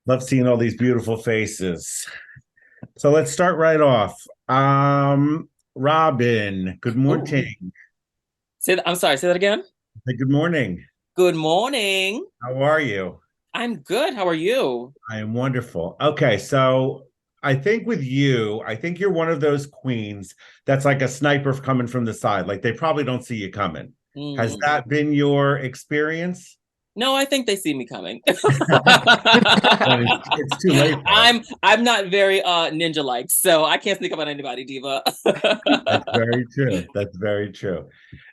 Love seeing all these beautiful faces. So let's start right off. Robin, good Oh, morning. I'm sorry, say that again. Hey, good morning. Good morning. How are you? I'm good. How are you? I am wonderful. Okay, so I think with you, I think you're one of those queens that's like a sniper coming from the side. Like they probably don't see you coming. Has Hmm. that been your experience? No, I think they see me coming. But it's too late though. I'm not very ninja like, so I can't sneak up on anybody, Diva. That's very true. That's very true.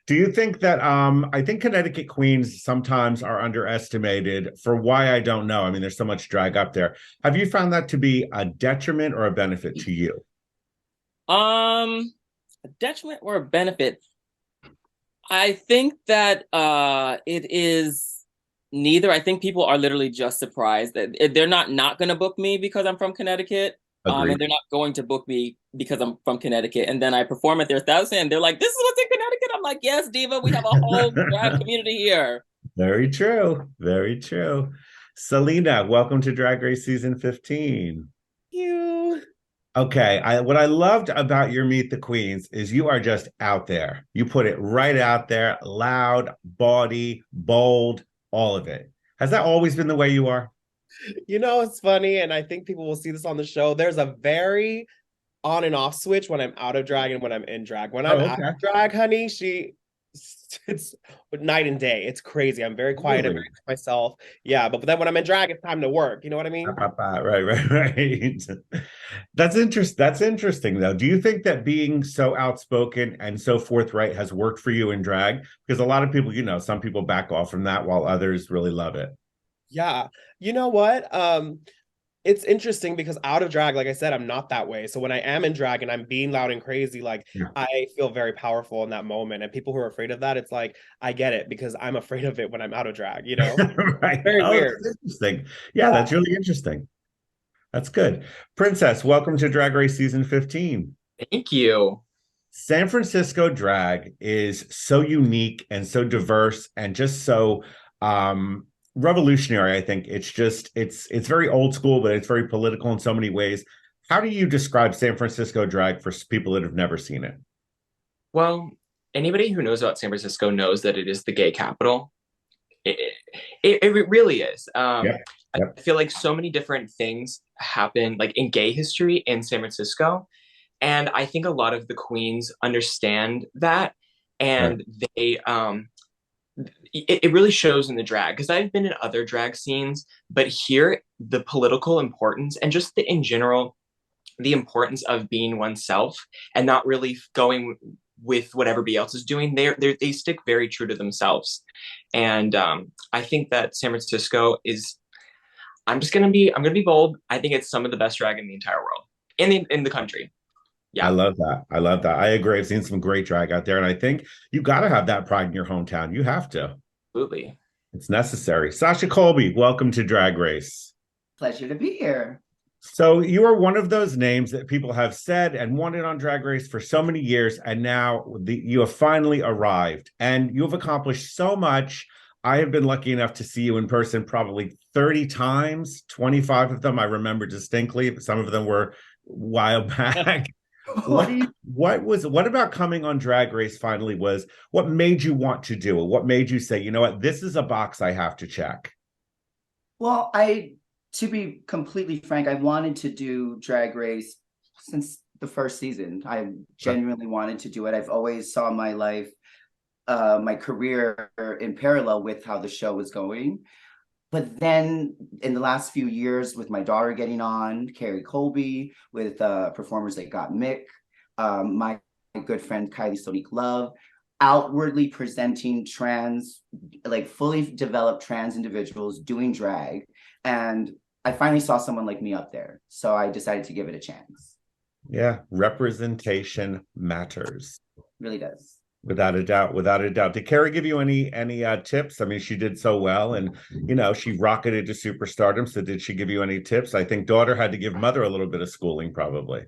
Do you think that I think Connecticut queens sometimes are underestimated for why I don't know. I mean, there's so much drag up there. Have you found that to be a detriment or a benefit to you? A detriment or a benefit? I think that it is neither. I think people are literally just surprised that they're not going to book me because I'm from Connecticut. And Agreed. they're not going to book me because I'm from Connecticut. And then I perform at their thousand, and they're like, "This is what's in Connecticut." I'm like, "Yes, Diva, we have a whole drag community here." Very true. Very true. Selena, welcome to Drag Race season 15. You. Okay, what I loved about your Meet the Queens is you are just out there. You put it right out there, loud, bawdy, bold, all of it. Has that always been the way you are? It's funny, and I think people will see this on the show. There's a very on and off switch when I'm out of drag and when I'm in drag. When I'm Oh, out okay. of drag, honey, it's night and day. It's crazy. I'm very quiet and very Really? to myself. Yeah, but then when I'm in drag, it's time to work. You know what I mean? Right, right, right. That's interesting, though. Do you think that being so outspoken and so forthright has worked for you in drag? Because a lot of people, some people back off from that while others really love it. Yeah. You know what? It's interesting because out of drag, like I said, I'm not that way. So when I am in drag and I'm being loud and crazy, like Yeah. I feel very powerful in that moment. And people who are afraid of that, it's like I get it because I'm afraid of it when I'm out of drag. Right. Very Oh, weird. that's interesting. Yeah, Yeah. that's really interesting. That's good. Princess, welcome to Drag Race season 15. Thank you. San Francisco drag is so unique and so diverse and just so revolutionary. I think it's very old school, but it's very political in so many ways. How do you describe San Francisco drag for people that have never seen it? Well, anybody who knows about San Francisco knows that it is the gay capital. It, it really is. Yep. I Yep. feel like so many different things happen like in gay history in San Francisco. And I think a lot of the queens understand that. Right. And it really shows in the drag because I've been in other drag scenes, but here the political importance and just in general the importance of being oneself and not really going with what everybody else is doing. They stick very true to themselves, and I think that San Francisco is. I'm gonna be bold. I think it's some of the best drag in the entire world, in the country. I Yeah, love that. I love that. I agree. I've seen some great drag out there, and I think you got to have that pride in your hometown. You have to. absolutely. It's necessary. Sasha Colby, welcome to Drag Race. Pleasure to be here. So you are one of those names that people have said and wanted on Drag Race for so many years, and now you have finally arrived, and you have accomplished so much. I have been lucky enough to see you in person probably 30 times, 25 of them I remember distinctly. Some of them were a while back. What about coming on Drag Race finally was what made you want to do it? What made you say, you know what, this is a box I have to check? Well, to be completely frank, I wanted to do Drag Race since the first season. I genuinely wanted to do it. I've always saw my life, my career in parallel with how the show was going. But then in the last few years, with my daughter getting on, Carrie Colby, with performers like Got Mick, my good friend Kylie Sonique Love, outwardly presenting trans, like fully developed trans individuals doing drag. And I finally saw someone like me up there. So I decided to give it a chance. Yeah, representation matters. Really does. Without a doubt, without a doubt. Did Carrie give you any tips? I mean, she did so well, and she rocketed to superstardom. So, did she give you any tips? I think daughter had to give mother a little bit of schooling, probably.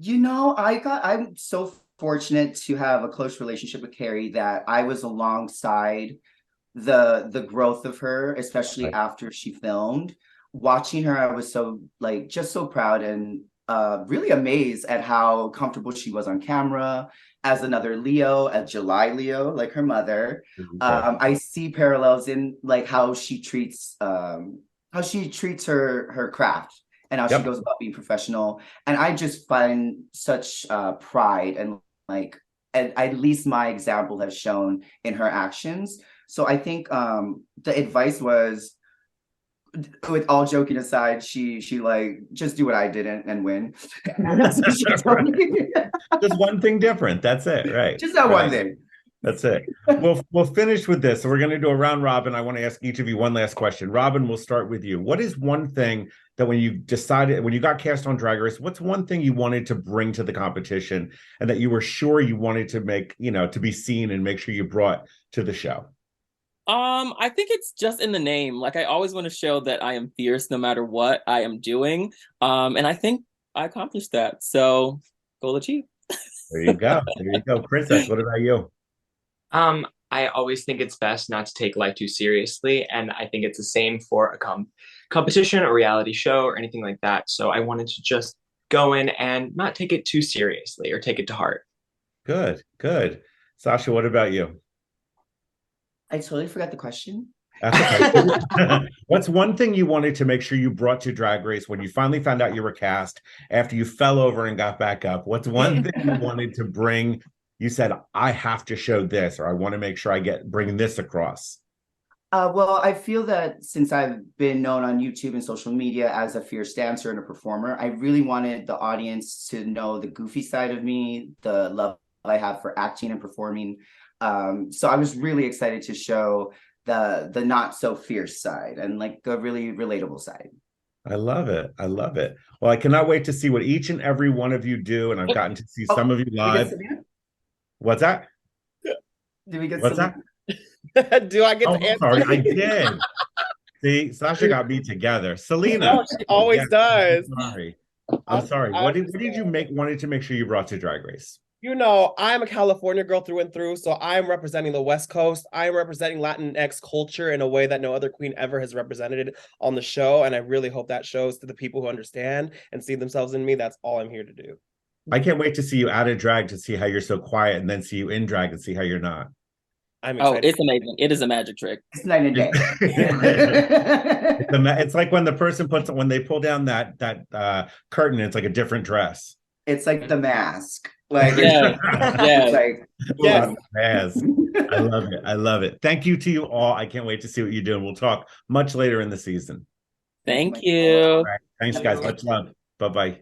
I'm so fortunate to have a close relationship with Carrie that I was alongside the growth of her, especially Right. after she filmed. watching her, I was so like just so proud and really amazed at how comfortable she was on camera as another Leo, a July Leo, like her mother. I see parallels in like how she treats her craft and how she goes about being professional. And I just find such pride and like at least my example has shown in her actions. So I think the advice was, with all joking aside, she like just do what I did and win. That's what she told me. Just one thing different. That's it, right? Just that one thing. That's it. We'll finish with this. So we're going to do a round robin. I want to ask each of you one last question. Robin, we'll start with you. What is one thing that when you got cast on Drag Race, what's one thing you wanted to bring to the competition and that you were sure you wanted to make, to be seen and make sure you brought to the show? I think it's just in the name. Like I always want to show that I am fierce no matter what I am doing. And I think I accomplished that. So goal achieved. There you go. There you go. Princess, what about you? I always think it's best not to take life too seriously, and I think it's the same for a competition, a reality show, or anything like that. So I wanted to just go in and not take it too seriously or take it to heart. Good, good. Sasha, what about you? I totally forgot the question. That's okay. What's one thing you wanted to make sure you brought to Drag Race when you finally found out you were cast after you fell over and got back up? What's one thing you wanted to bring? You said, I have to show this, or I want to make sure I bring this across. Well, I feel that since I've been known on YouTube and social media as a fierce dancer and a performer, I really wanted the audience to know the goofy side of me, the love I have for acting and performing. So I was really excited to show the not so fierce side and like a really relatable side. I love it. I love it. Well, I cannot wait to see what each and every one of you do. And I've gotten to see some of you live. What's that? Did we get What's that? Do I get to answer? Sorry, I did. See, Sasha got me together. Selena. No, she always does. I'm sorry. What did you wanted to make sure you brought to Drag Race? I'm a California girl through and through, so I'm representing the West Coast. I'm representing Latinx culture in a way that no other queen ever has represented it on the show, and I really hope that shows to the people who understand and see themselves in me. That's all I'm here to do. I can't wait to see you out of drag to see how you're so quiet, and then see you in drag and see how you're not. I'm excited. Oh, it's amazing. It is a magic trick. It's night and day. It's like when the person when they pull down that curtain, it's like a different dress. It's like The Mask. Like, yes. I love it. I love it. Thank you to you all. I can't wait to see what you do. And we'll talk much later in the season. Thank you. Right. Thanks, guys. Much love. Bye-bye.